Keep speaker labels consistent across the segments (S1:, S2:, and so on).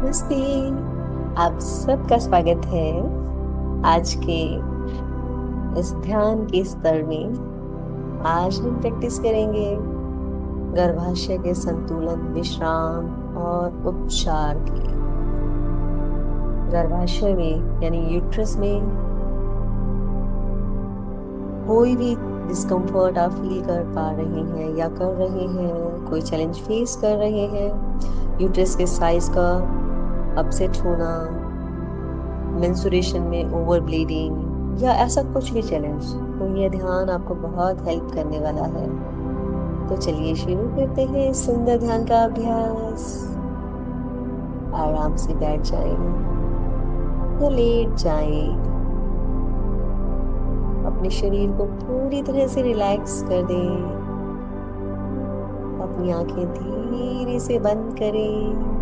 S1: नमस्ते। आप सबका स्वागत है आज के इस ध्यान के स्तर में। आज हम प्रैक्टिस करेंगे गर्भाशय के संतुलन, विश्राम और उपचार की। गर्भाशय में यानी यूट्रस में कोई भी डिस्कम्फर्ट आप फील कर पा रहे हैं या कर रहे हैं, कोई चैलेंज फेस कर रहे हैं, यूट्रस के साइज का अपसेट होना, मेंस्ट्रुएशन में ओवर ब्लीडिंग या ऐसा कुछ भी चैलेंज, तो ये ध्यान आपको बहुत हेल्प करने वाला है। तो चलिए शुरू करते हैं इस सुंदर ध्यान का अभ्यास। आराम से बैठ जाएं या लेट जाएं। अपने शरीर को पूरी तरह से रिलैक्स कर दें। अपनी आंखें धीरे से बंद करें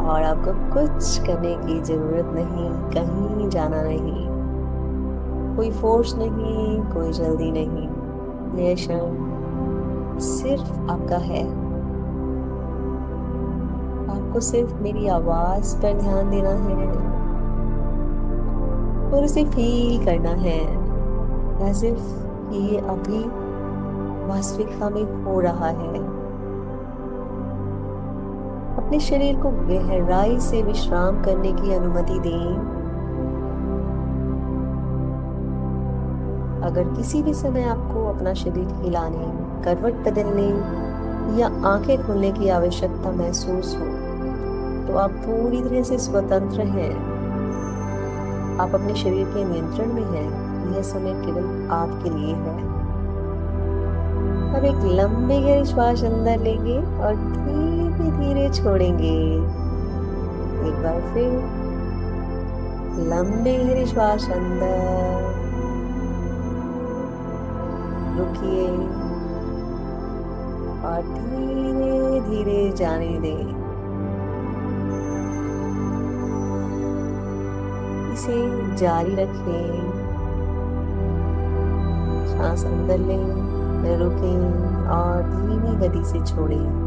S1: और आपको कुछ करने की जरूरत नहीं, कहीं जाना नहीं, कोई फोर्स नहीं, कोई जल्दी नहीं। यह क्षण सिर्फ आपका है। आपको सिर्फ मेरी आवाज पर ध्यान देना है और उसे फील करना है एज इफ ये अभी वास्तविकता में हो रहा है। अपने शरीर को गहराई से विश्राम करने की अनुमति दें। अगर किसी भी समय आपको अपना शरीर हिलाने, करवट बदलने या आंखें खोलने की आवश्यकता महसूस हो, तो आप पूरी तरह से स्वतंत्र हैं। आप अपने शरीर के नियंत्रण में हैं। यह समय केवल आपके लिए है। अब एक लंबे गहरे श्वास अंदर लेंगे और धीरे धीरे छोड़ेंगे। एक बार फिर लंबे गहरे श्वास अंदर, रुकिए और धीरे धीरे जाने दें। इसे जारी रखें। सांस अंदर लें, रुकें और धीमी गति से छोड़ें।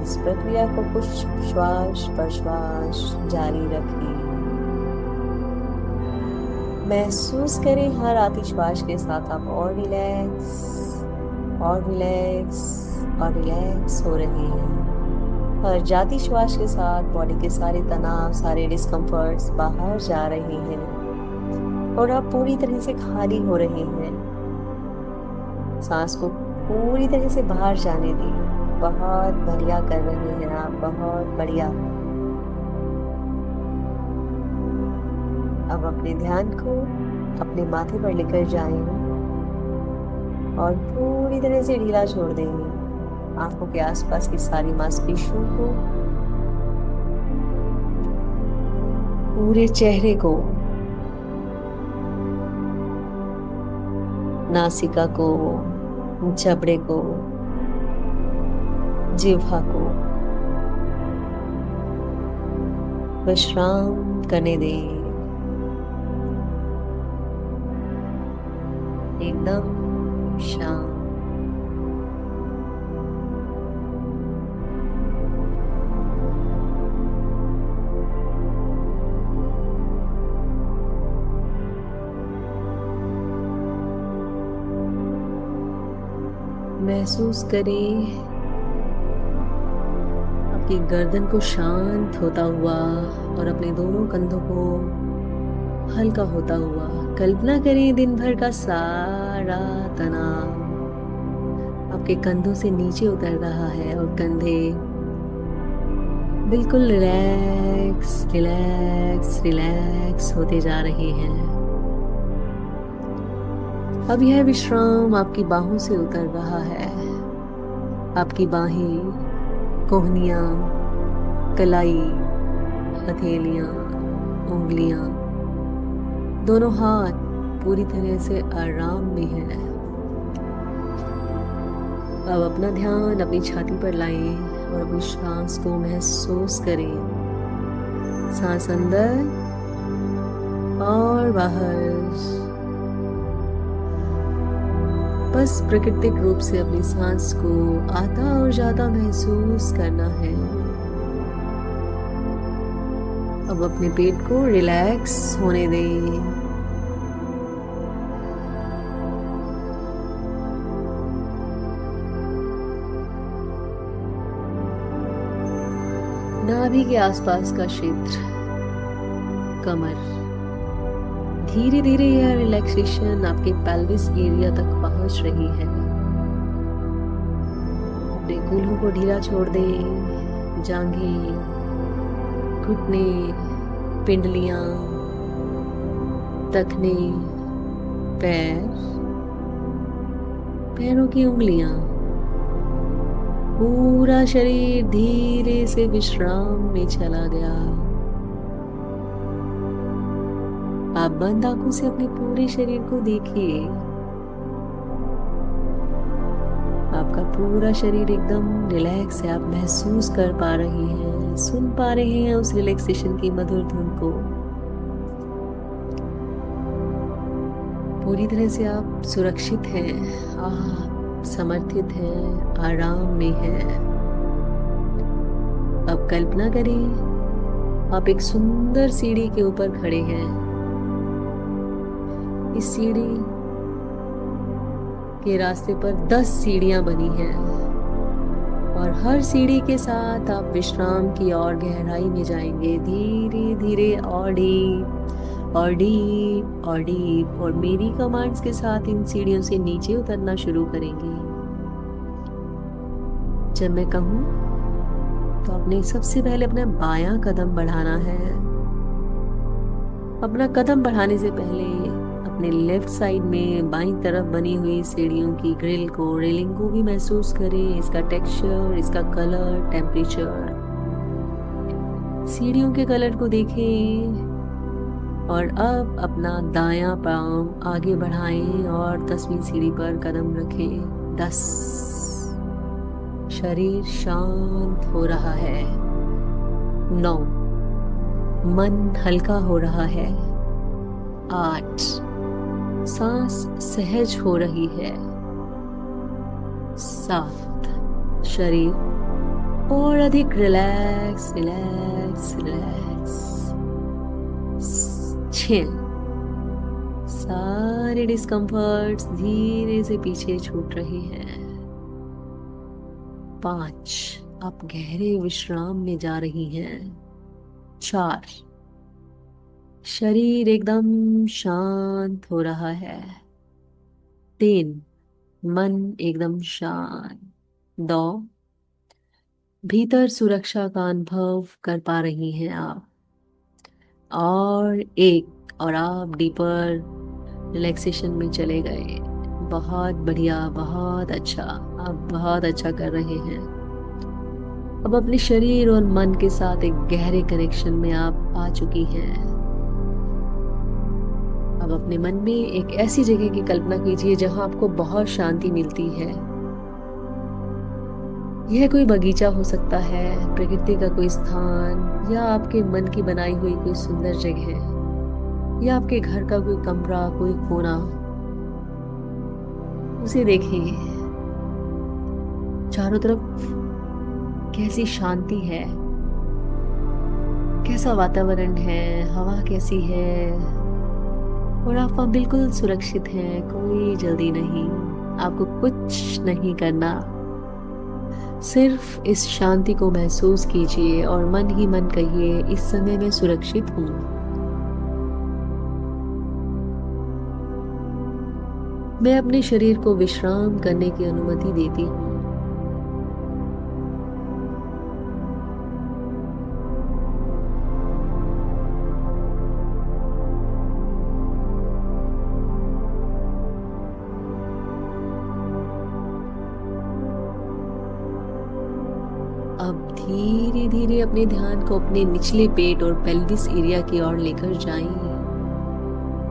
S1: इस प्रक्रिया को कुछ श्वास पर श्वास जारी रखें। महसूस करें हर आती श्वास के साथ आप और रिलैक्स और रिलैक्स और रिलैक्स हो रहे हैं। हर जाती श्वास के साथ बॉडी के सारे तनाव, सारे डिस्कम्फर्ट्स बाहर जा रहे हैं और आप पूरी तरह से खाली हो रहे हैं। सांस को पूरी तरह से बाहर जाने दें। बहुत बढ़िया कर रहे हैं आप, बहुत बढ़िया। अब अपने ध्यान को अपने माथे पर लेकर जाएं और पूरी तरह से ढीला छोड़ देंगे। आंखों के आसपास की सारी मांसपेशियों को, पूरे चेहरे को, नासिका को, जबड़े को, जिह्वा को विश्राम करने दें। एकदम शांत। महसूस करें आपकी गर्दन को शांत होता हुआ और अपने दोनों कंधों को हल्का होता हुआ। कल्पना करें दिन भर का सारा तनाव आपके कंधों से नीचे उतर रहा है और कंधे बिल्कुल रिलैक्स रिलैक्स रिलैक्स होते जा रहे हैं। अब यह विश्राम आपकी बाहों से उतर रहा है। आपकी बाहें, कोहनियां, कलाई, हथेलियां, उंगलियां, दोनों हाथ पूरी तरह से आराम में हैं। अब अपना ध्यान अपनी छाती पर लाएं और अपनी सांस को महसूस करें। सांस अंदर और बाहर। बस प्राकृतिक रूप से अपनी सांस को आता और जाता महसूस करना है। अब अपने पेट को रिलैक्स होने दें। नाभि के आसपास का क्षेत्र, कमर, धीरे धीरे यह रिलैक्सेशन आपके पेल्विस एरिया तक पहुंच रही है। अपने कूल्हों को ढीला छोड़ दें। जांघें, घुटने, पिंडलियां, टखने, पैर, पैरों की उंगलियां, पूरा शरीर धीरे से विश्राम में चला गया। आप बंद आंखों से अपने पूरे शरीर को देखिए। आपका पूरा शरीर एकदम रिलैक्स है। आप महसूस कर पा रहे हैं, सुन पा रहे हैं उस रिलैक्सेशन की मधुर धुन को। पूरी तरह से आप सुरक्षित हैं, आप समर्थित हैं, आराम में हैं। अब कल्पना करें आप एक सुंदर सीढ़ी के ऊपर खड़े हैं। इस सीढ़ी के रास्ते पर 10 सीढ़ियां बनी हैं और हर सीढ़ी के साथ आप विश्राम की और गहराई में जाएंगे, धीरे धीरे और डीप और डीप और डीप। और मेरी कमांड्स के साथ इन सीढ़ियों से नीचे उतरना शुरू करेंगे। जब मैं कहूं तो आपने सबसे पहले अपना बायां कदम बढ़ाना है। अपना कदम बढ़ाने से पहले अपने लेफ्ट साइड में बाईं तरफ बनी हुई सीढ़ियों की ग्रिल को, रेलिंग को भी महसूस करें, इसका टेक्सचर, इसका कलर, टेम्परेचर। सीढ़ियों के कलर को देखें और अब अपना दायां पांव आगे बढ़ाएं और 10वीं सीढ़ी पर कदम रखें। 10। शरीर शांत हो रहा है। 9। मन हल्का हो रहा है। 8। सांस सहज हो रही है। 7। शरीर और अधिक रिलैक्स रिलैक्स रिलैक्स। 6। सारे डिस्कम्फर्ट्स धीरे से पीछे छूट रहे हैं। 5। आप गहरे विश्राम में जा रही हैं। 4। शरीर एकदम शांत हो रहा है। 3। मन एकदम शांत। 2। भीतर सुरक्षा का अनुभव कर पा रही हैं आप। और 1। और आप डीपर रिलैक्सेशन में चले गए। बहुत बढ़िया, बहुत अच्छा। आप बहुत अच्छा कर रहे हैं। अब अपने शरीर और मन के साथ एक गहरे कनेक्शन में आप आ चुकी हैं। अब अपने मन में एक ऐसी जगह की कल्पना कीजिए जहां आपको बहुत शांति मिलती है। यह कोई बगीचा हो सकता है, प्रकृति का कोई स्थान, या आपके मन की बनाई हुई कोई सुंदर जगह, या आपके घर का कोई कमरा, कोई कोना। उसे देखें। चारों तरफ कैसी शांति है, कैसा वातावरण है, हवा कैसी है, और आप वहाँ बिल्कुल सुरक्षित हैं। कोई जल्दी नहीं, आपको कुछ नहीं करना। सिर्फ इस शांति को महसूस कीजिए और मन ही मन कहिए, इस समय मैं सुरक्षित हूँ। मैं अपने शरीर को विश्राम करने की अनुमति देती हूँ। अब धीरे धीरे अपने ध्यान को अपने निचले पेट और पेल्विस एरिया की ओर लेकर जाएं।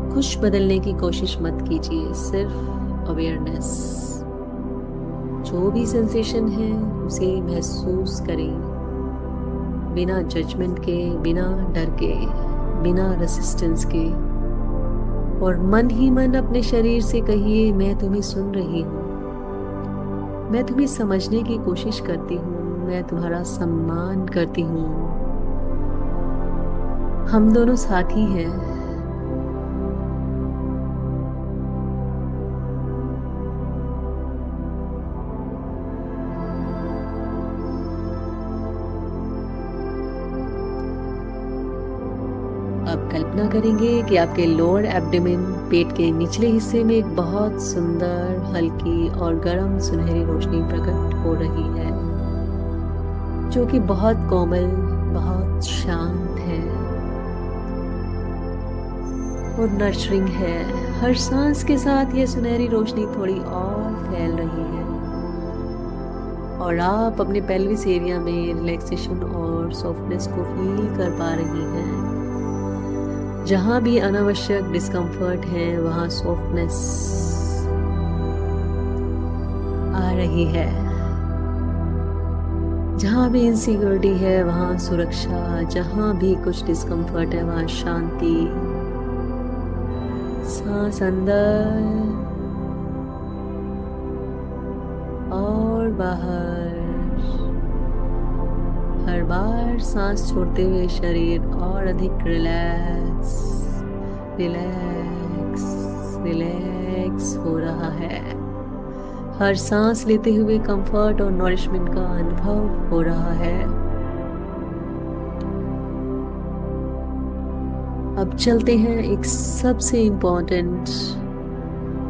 S1: कुछ बदलने की कोशिश मत कीजिए, सिर्फ अवेयरनेस। जो भी सेंसेशन है उसे महसूस करें, बिना जजमेंट के, बिना डर के, बिना रेसिस्टेंस के। और मन ही मन अपने शरीर से कहिए, मैं तुम्हें सुन रही हूँ, मैं तुम्हें समझने की कोशिश करती हूँ, मैं तुम्हारा सम्मान करती हूँ। हम दोनों साथी हैं। अब कल्पना करेंगे कि आपके लोअर एब्डोमेन, पेट के निचले हिस्से में एक बहुत सुंदर, हल्की और गर्म सुनहरी रोशनी प्रकट हो रही है, जो कि बहुत कोमल, बहुत शांत है और नर्चरिंग है। हर सांस के साथ यह सुनहरी रोशनी थोड़ी और फैल रही है और आप अपने पेल्विस एरिया में रिलैक्सेशन और सॉफ्टनेस को फील कर पा रही हैं। जहां भी अनावश्यक डिस्कम्फर्ट है वहां सॉफ्टनेस आ रही है। जहां भी इनसिक्योरिटी है वहां सुरक्षा, जहां भी कुछ डिस्कम्फर्ट है वहां शांति। सांस अंदर और बाहर, हर बार सांस छोड़ते हुए शरीर और अधिक रिलैक्स रिलैक्स रिलैक्स हो रहा है। हर सांस लेते हुए कंफर्ट और नॉरिशमेंट का अनुभव हो रहा है। अब चलते हैं एक सबसे इम्पोर्टेंट,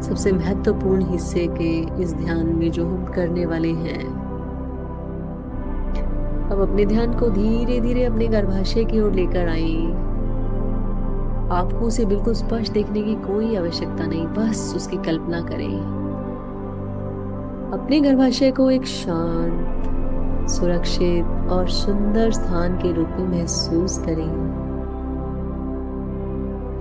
S1: सबसे महत्वपूर्ण हिस्से के इस ध्यान में जो हम करने वाले हैं। अब अपने ध्यान को धीरे धीरे अपने गर्भाशय की ओर लेकर आएं। आपको उसे बिल्कुल स्पष्ट देखने की कोई आवश्यकता नहीं, बस उसकी कल्पना करें। अपने गर्भाशय को एक शांत, सुरक्षित और सुंदर स्थान के रूप में महसूस करें।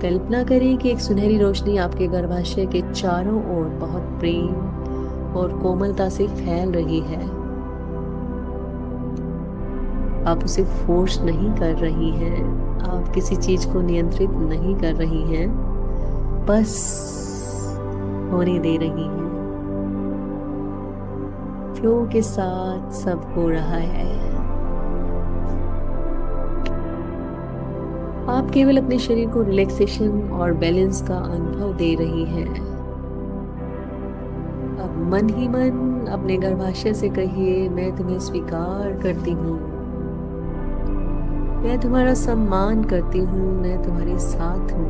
S1: कल्पना करें कि एक सुनहरी रोशनी आपके गर्भाशय के चारों ओर बहुत प्रेम और कोमलता से फैल रही है। आप उसे फोर्स नहीं कर रही हैं, आप किसी चीज को नियंत्रित नहीं कर रही हैं, बस होने दे रही हैं। फ्लो के साथ सब हो रहा है। आप केवल अपने शरीर को रिलैक्सेशन और बैलेंस का अनुभव दे रही हैं। अब मन ही मन अपने गर्भाशय से कहिए, मैं तुम्हें स्वीकार करती हूँ, मैं तुम्हारा सम्मान करती हूँ, मैं तुम्हारे साथ हूँ,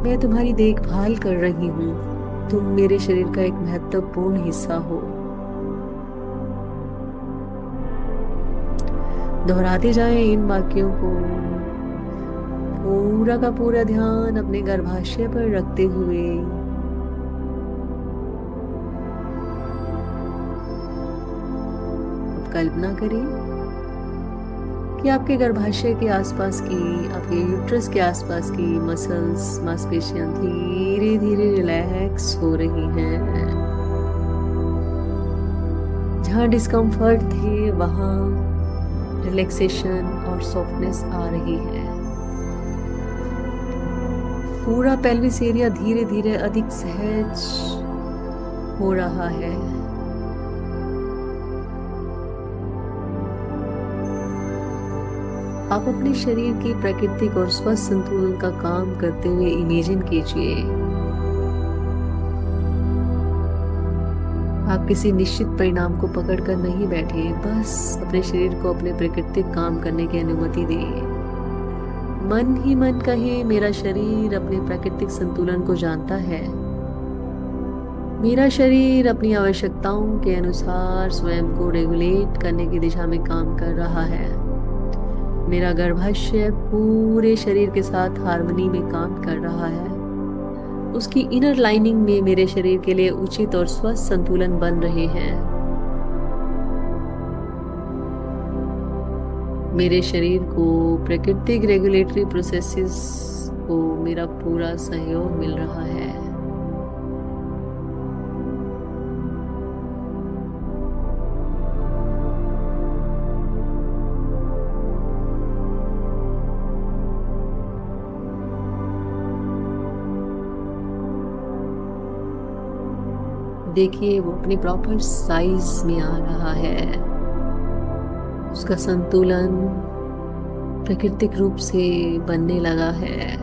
S1: मैं तुम्हारी देखभाल कर रही हूँ, तुम मेरे शरीर का एक महत्वपूर्ण हिस्सा हो। दोहराते जाएं इन वाक्यों को, पूरा का पूरा ध्यान अपने गर्भाशय पर रखते हुए अब कल्पना करें कि आपके गर्भाशय के आसपास की, आपके यूट्रस के आसपास की मसल्स, मांसपेशियां धीरे धीरे रिलैक्स हो रही हैं। जहां डिस्कम्फर्ट थे वहां रिलैक्सेशन और सॉफ्टनेस आ रही है। पूरा पेल्विस एरिया धीरे धीरे अधिक सहज हो रहा है। आप अपने शरीर की प्राकृतिक और स्वस्थ संतुलन का काम करते हुए इमेजिन कीजिए। आप किसी निश्चित परिणाम को पकड़कर नहीं बैठे, बस अपने शरीर को अपने प्राकृतिक काम करने की अनुमति दें। मन ही मन कहे, मेरा शरीर अपने प्राकृतिक संतुलन को जानता है। मेरा शरीर अपनी आवश्यकताओं के अनुसार स्वयं को रेगुलेट करने की दिशा में काम कर रहा है। मेरा गर्भाशय पूरे शरीर के साथ हार्मनी में काम कर रहा है। उसकी इनर लाइनिंग में मेरे शरीर के लिए उचित और स्वस्थ संतुलन बन रहे हैं। मेरे शरीर को प्राकृतिक रेगुलेटरी प्रोसेसेस को मेरा पूरा सहयोग मिल रहा है। देखिए वो अपनी प्रॉपर साइज में आ रहा है। उसका संतुलन प्राकृतिक रूप से बनने लगा है।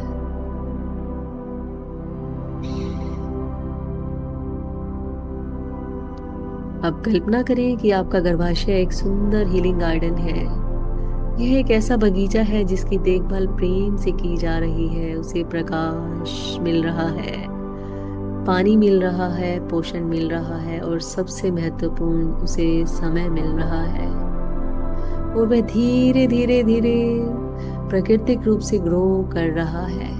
S1: अब कल्पना करें कि आपका गर्भाशय एक सुंदर हीलिंग गार्डन है। यह एक ऐसा बगीचा है जिसकी देखभाल प्रेम से की जा रही है। उसे प्रकाश मिल रहा है, पानी मिल रहा है, पोषण मिल रहा है और सबसे महत्वपूर्ण उसे समय मिल रहा है। और वह धीरे धीरे धीरे प्राकृतिक रूप से ग्रो कर रहा है।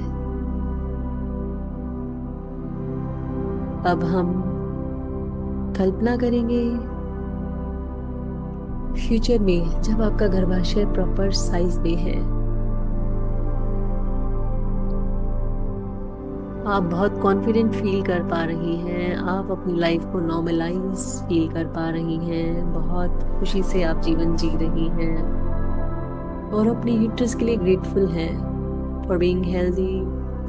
S1: अब हम कल्पना करेंगे फ्यूचर में जब आपका गर्भाशय प्रॉपर साइज में है, आप बहुत कॉन्फिडेंट फील कर पा रही हैं, आप अपनी लाइफ को नॉर्मलाइज फील कर पा रही हैं, बहुत खुशी से आप जीवन जी रही हैं और अपने यूट्रस के लिए ग्रेटफुल हैं for being healthy,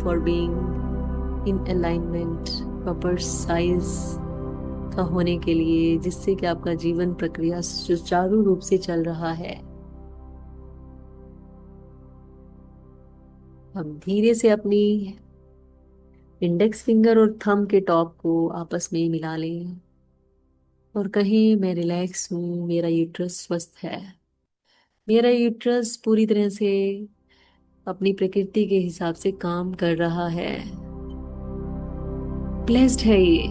S1: for being in alignment, proper size का होने के लिए, जिससे कि आपका जीवन प्रक्रिया सुचारू रूप से चल रहा है। अब धीरे से अपनी इंडेक्स फिंगर और थंब के टॉप को आपस में मिला लें और कहें मैं रिलैक्स हूँ, मेरा यूट्रस स्वस्थ है, मेरा यूट्रस पूरी तरह से अपनी प्रकृति के हिसाब से काम कर रहा है। ब्लेस्ड है ये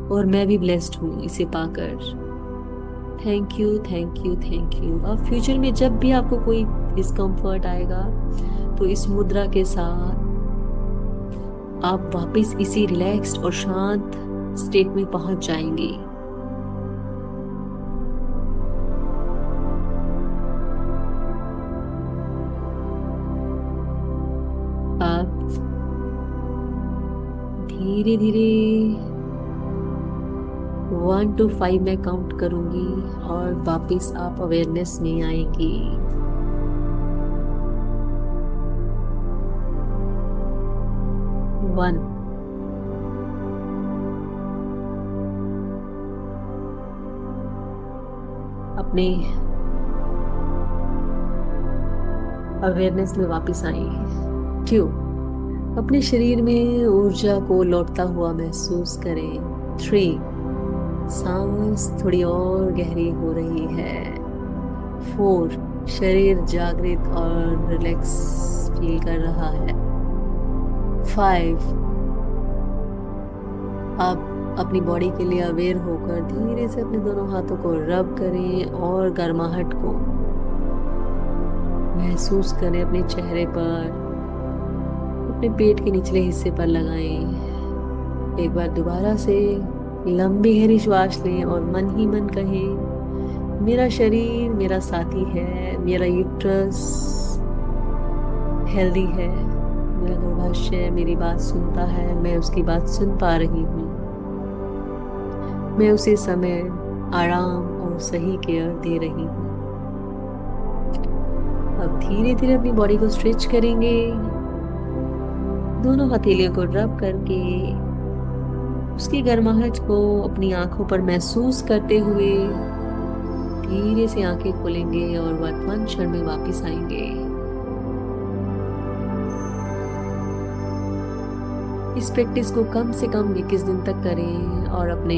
S1: और मैं भी ब्लेस्ड हूँ इसे पाकर। Thank you, thank you, thank you. अब फ्यूचर में जब भी आपको कोई डिस्कम्फर्ट आएगा तो इस मुद्रा के साथ आप वापस इसी रिलैक्स्ड और शांत स्टेट में पहुंच जाएंगी। आप धीरे धीरे 1 to 5 मैं काउंट करूंगी और वापस आप अवेयरनेस में आएंगी। 1, अपने अवेयरनेस में वापस आए। 2, अपने शरीर में ऊर्जा को लौटता हुआ महसूस करें। 3, सांस थोड़ी और गहरी हो रही है। 4, शरीर जागृत और रिलैक्स फील कर रहा है। 5, आप अपनी बॉडी के लिए अवेयर होकर धीरे से अपने दोनों हाथों को रब करें और गर्माहट को महसूस करें अपने चेहरे पर, अपने पेट के निचले हिस्से पर लगाएं। एक बार दोबारा से लंबी गहरी श्वास लें और मन ही मन कहें मेरा शरीर मेरा साथी है, मेरा यूट्रस हेल्दी है, मेरा गर्भाशय मेरी बात सुनता है, मैं उसकी बात सुन पा रही हूँ, मैं उसे समय, आराम और सही केयर दे रही हूँ। अब धीरे धीरे अपनी बॉडी को स्ट्रेच करेंगे, दोनों हथेलियों को रब करके उसकी गर्माहट को अपनी आंखों पर महसूस करते हुए धीरे से आंखें खोलेंगे और वर्तमान क्षण में वापस आएंगे। इस प्रैक्टिस को कम से कम 21 दिन तक करें और अपने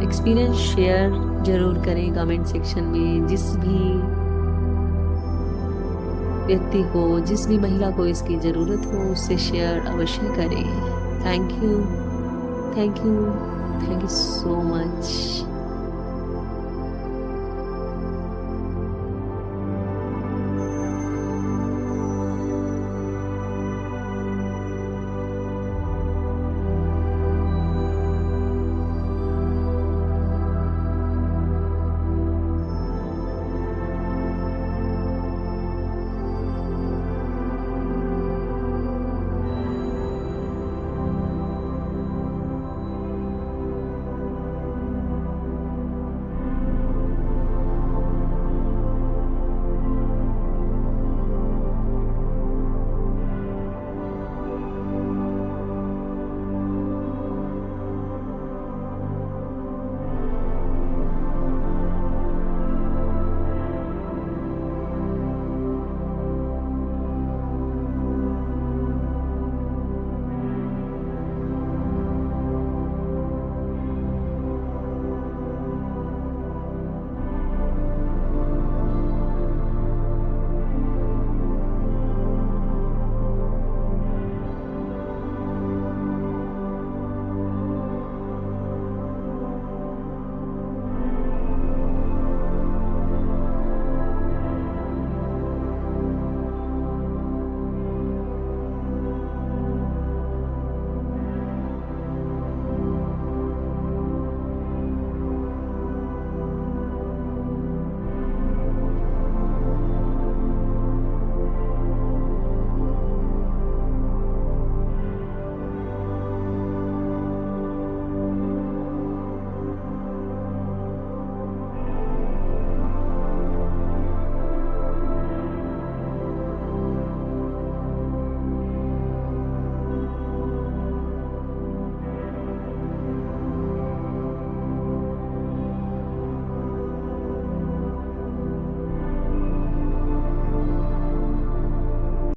S1: एक्सपीरियंस शेयर जरूर करें कमेंट सेक्शन में। जिस भी व्यक्ति को, जिस भी महिला को इसकी जरूरत हो उससे शेयर अवश्य करें। Thank you, thank you, thank you so much.